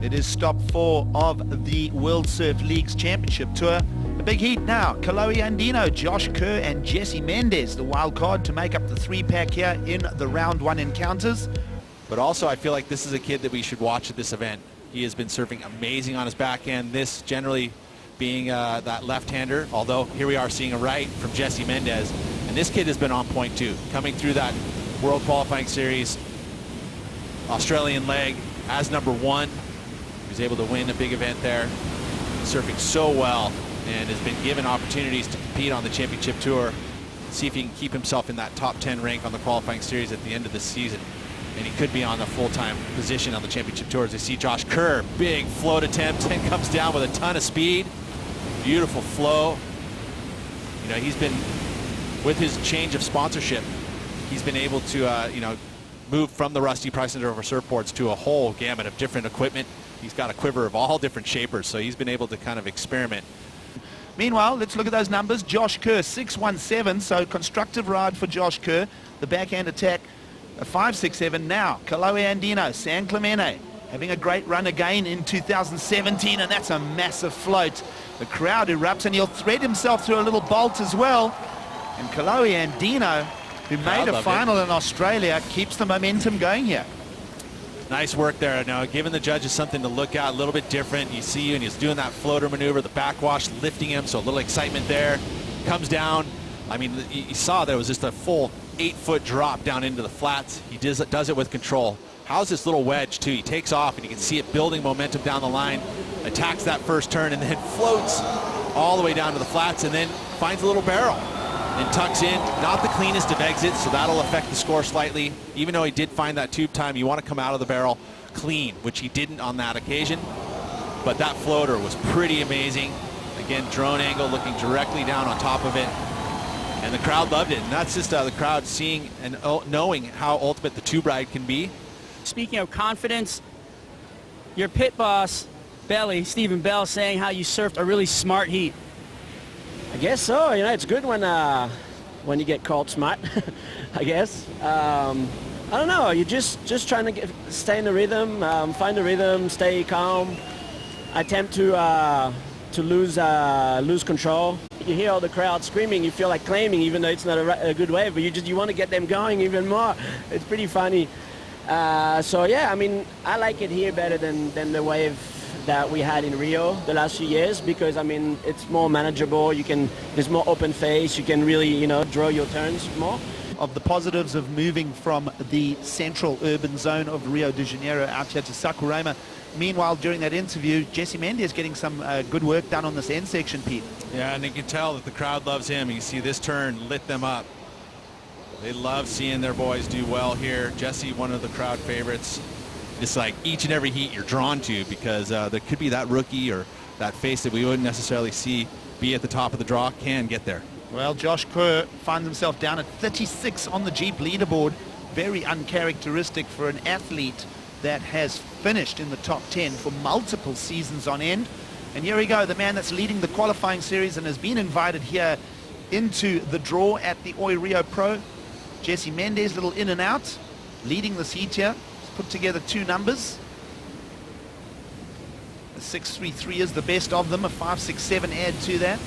It is stop 4 of the World Surf League's Championship Tour. The big heat now, Kolohe Andino, Josh Kerr and Jesse Mendes, the wild card to make up the 3-pack here in the round 1 encounters. But also I feel like this is a kid that we should watch at this event. He has been surfing amazing on his backhand, this generally being that left-hander, although here we are seeing a right from Jesse Mendes. And this kid has been on point too, coming through that World Qualifying Series Australian leg as number 1. He was able to win a big event there, surfing so well, and has been given opportunities to compete on the Championship Tour, see if he can keep himself in that top 10 rank on the qualifying series at the end of the season. And he could be on a full-time position on the Championship Tour. As you see Josh Kerr, big float attempt, and comes down with a ton of speed. Beautiful flow. You know, he's been, with his change of sponsorship, he's been able to, move from the Rusty Price Center over surfboards to a whole gamut of different equipment. He's got a quiver of all different shapers, so he's been able to kind of experiment. Meanwhile, let's look at those numbers. Josh Kerr, 617, so constructive ride for Josh Kerr. The backhand attack, a 567 now. Kolohe Andino, San Clemente, having a great run again in 2017, and that's a massive float. The crowd erupts, and he'll thread himself through a little bolt as well. And Kolohe Andino, who made a final in Australia, keeps the momentum going here. Nice work there. Now, giving the judges something to look at, a little bit different. You see, and he's doing that floater maneuver, the backwash lifting him, so a little excitement there. Comes down. I mean, you saw that it was just a full 8-foot drop down into the flats. He does it with control. How's this little wedge, too? He takes off, and you can see it building momentum down the line, attacks that first turn, and then floats all the way down to the flats, and then finds a little barrel and tucks in. Not the cleanest of exits, so that'll affect the score slightly. Even though he did find that tube time, you want to come out of the barrel clean, which he didn't on that occasion. But that floater was pretty amazing. Again, drone angle, looking directly down on top of it. And the crowd loved it. And that's just the crowd seeing and knowing how ultimate the tube ride can be. Speaking of confidence, your pit boss, Stephen Bell, saying how you surfed a really smart heat. I guess so. You know, it's good when you get called smart. I guess. I don't know. You're just trying to stay in the rhythm, find the rhythm, stay calm. Attempt to lose control. You hear all the crowd screaming. You feel like claiming, even though it's not a good wave. But you want to get them going even more. It's pretty funny. So yeah, I mean, I like it here better than the wave that we had in Rio the last few years, because I mean it's more manageable. There's more open face. You can really draw your turns more. Of the positives of moving from the central urban zone of Rio de Janeiro out here to Saquarema. Meanwhile, during that interview, Jesse Mendes getting some good work done on this end section, Pete. Yeah, and you can tell that the crowd loves him. You see this turn lit them up. They love seeing their boys do well here. Jesse, one of the crowd favorites. It's like each and every heat you're drawn to, because there could be that rookie or that face that we wouldn't necessarily see be at the top of the draw can get there. Well, Josh Kerr finds himself down at 36 on the Jeep leaderboard. Very uncharacteristic for an athlete that has finished in the top 10 for multiple seasons on end. And here we go, the man that's leading the qualifying series and has been invited here into the draw at the Oi Rio Pro. Jesse Mendes, little in and out, leading this heat here. Put together 2 numbers. A 6.33 is the best of them, a 5.67 add to that.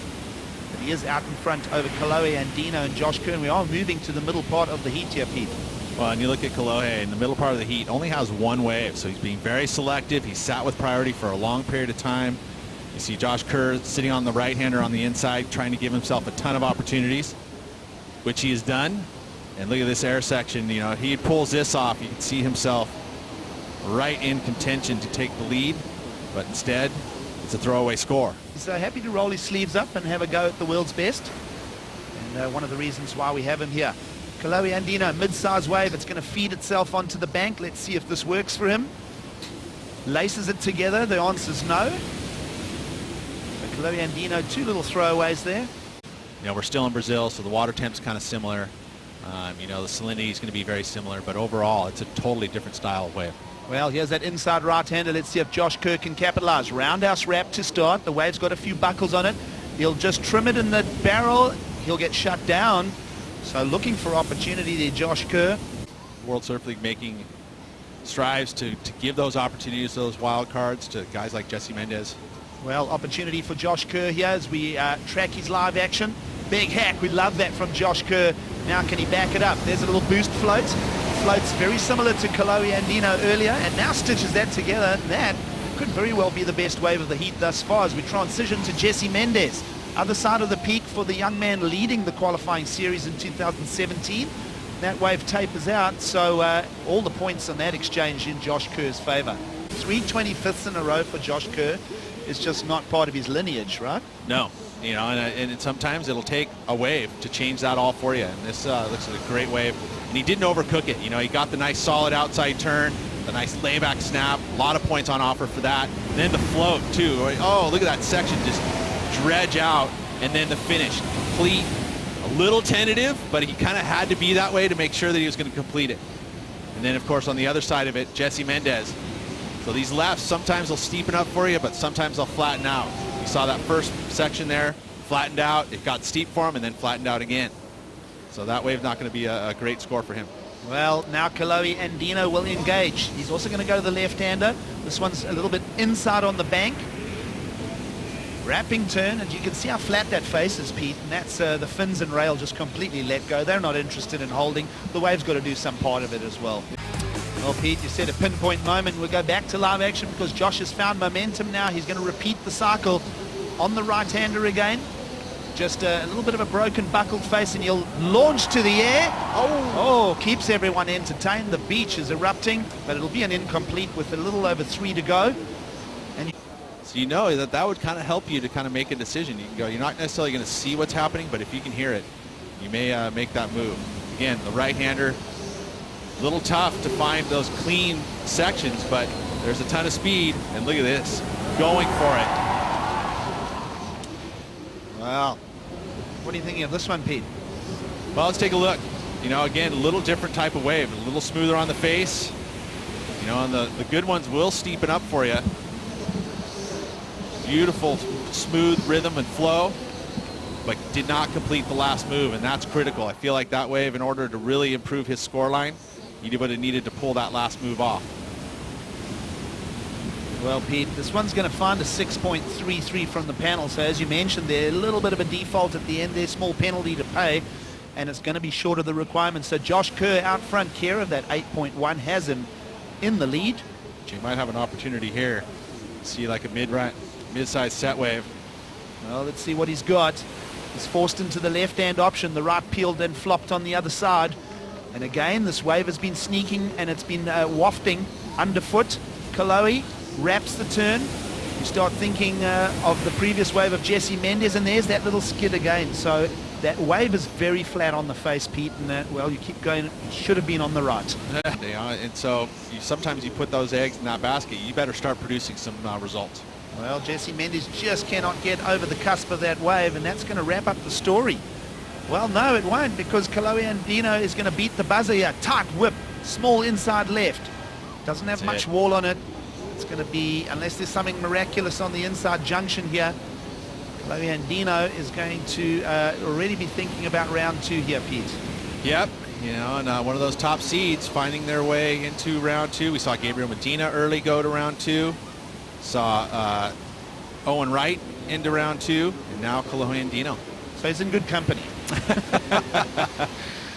But he is out in front over Kolohe Andino and Josh Kerr. We are moving to the middle part of the heat here, Pete. Well, and you look at Kolohe in the middle part of the heat, only has 1 wave, so he's being very selective. He's sat with priority for a long period of time. You see Josh Kerr sitting on the right-hander on the inside, trying to give himself a ton of opportunities, which he has done. And look at this air section. He pulls this off, you can see himself right in contention to take the lead, but instead it's a throwaway score. He's happy to roll his sleeves up and have a go at the world's best, and one of the reasons why we have him here. Kolohe Andino, mid-size wave. It's going to feed itself onto the bank. Let's see if this works for him. Laces it together. The answer's no. So Kolohe Andino, 2 little throwaways there. We're still in Brazil, so the water temp's kind of similar. The salinity is going to be very similar, but overall it's a totally different style of wave. Well, here's that inside right-hander. Let's see if Josh Kerr can capitalize. Roundhouse wrap to start. The wave's got a few buckles on it. He'll just trim it in the barrel. He'll get shut down. So looking for opportunity there, Josh Kerr. World Surf League making strives to give those opportunities, those wild cards to guys like Jesse Mendes. Well, opportunity for Josh Kerr here as we track his live action. Big hack, we love that from Josh Kerr. Now can he back it up? There's a little boost float. Floats very similar to Kolohe Andino earlier, and now stitches that together. That could very well be the best wave of the heat thus far as we transition to Jesse Mendes. Other side of the peak for the young man leading the qualifying series in 2017. That wave tapers out, so all the points on that exchange in Josh Kerr's favor. 325ths in a row for Josh Kerr is just not part of his lineage, right? No, you know, and sometimes it'll take a wave to change that all for you. And this looks like a great wave. And he didn't overcook it. You know, he got the nice solid outside turn, the nice layback snap. A lot of points on offer for that. And then the float too. Oh, look at that section just dredge out, and then the finish complete. A little tentative, but he kind of had to be that way to make sure that he was going to complete it. And then, of course, on the other side of it, Jesse Mendes. So these lefts, sometimes they'll steepen up for you, but sometimes they'll flatten out. You saw that first section there, flattened out. It got steep for him and then flattened out again. So that wave's not going to be a great score for him. Well, now Kolohe Andino will engage. He's also going to go to the left-hander. This one's a little bit inside on the bank. Wrapping turn, and you can see how flat that face is, Pete, and that's the fins and rail just completely let go. They're not interested in holding. The wave's got to do some part of it as well. Well, Pete, you said a pinpoint moment. We'll go back to live action because Josh has found momentum now. He's going to repeat the cycle on the right-hander again. Just a little bit of a broken buckled face, and he'll launch to the air. Oh, keeps everyone entertained. The beach is erupting, but it'll be an incomplete with a little over 3 to go. And so you know that would kind of help you to kind of make a decision. You can go, you're not necessarily going to see what's happening, but if you can hear it, you may make that move. Again, the right-hander, a little tough to find those clean sections, but there's a ton of speed, and look at this, going for it. Wow. What are you thinking of this one, Pete? Well, let's take a look. You know, again, a little different type of wave, a little smoother on the face. You know, and the good ones will steepen up for you. Beautiful, smooth rhythm and flow, but did not complete the last move, and that's critical. I feel like that wave, in order to really improve his score line, he would have needed to pull that last move off. Well, Pete, this one's going to find a 6.33 from the panel. So as you mentioned there, a little bit of a default at the end there, small penalty to pay, and it's going to be short of the requirements. So Josh Kerr out front, Kerr of that 8.1 has him in the lead. But you might have an opportunity here. See like a mid-sized set wave. Well, let's see what he's got. He's forced into the left-hand option. The right peeled and flopped on the other side. And again, this wave has been sneaking and it's been wafting underfoot. Kolohe wraps the turn. You start thinking of the previous wave of Jesse Mendes, and there's that little skid again. So that wave is very flat on the face, Pete, and well, you keep going. It should have been on the right. They are, and so sometimes you put those eggs in that basket. You better start producing some results. Well, Jesse Mendes just cannot get over the cusp of that wave, and that's going to wrap up the story. Well, no, it won't, because Kolohe Andino is going to beat the buzzer here. Tight whip, small inside left. Doesn't have much wall on it. It's going to be, unless there's something miraculous on the inside junction here, Kolohe Andino is going to already be thinking about round 2 here, Pete. Yep, you know, and one of those top seeds finding their way into round 2. We saw Gabriel Medina early go to round 2. Saw Owen Wright into round 2, and now Kolohe Andino. So he's in good company.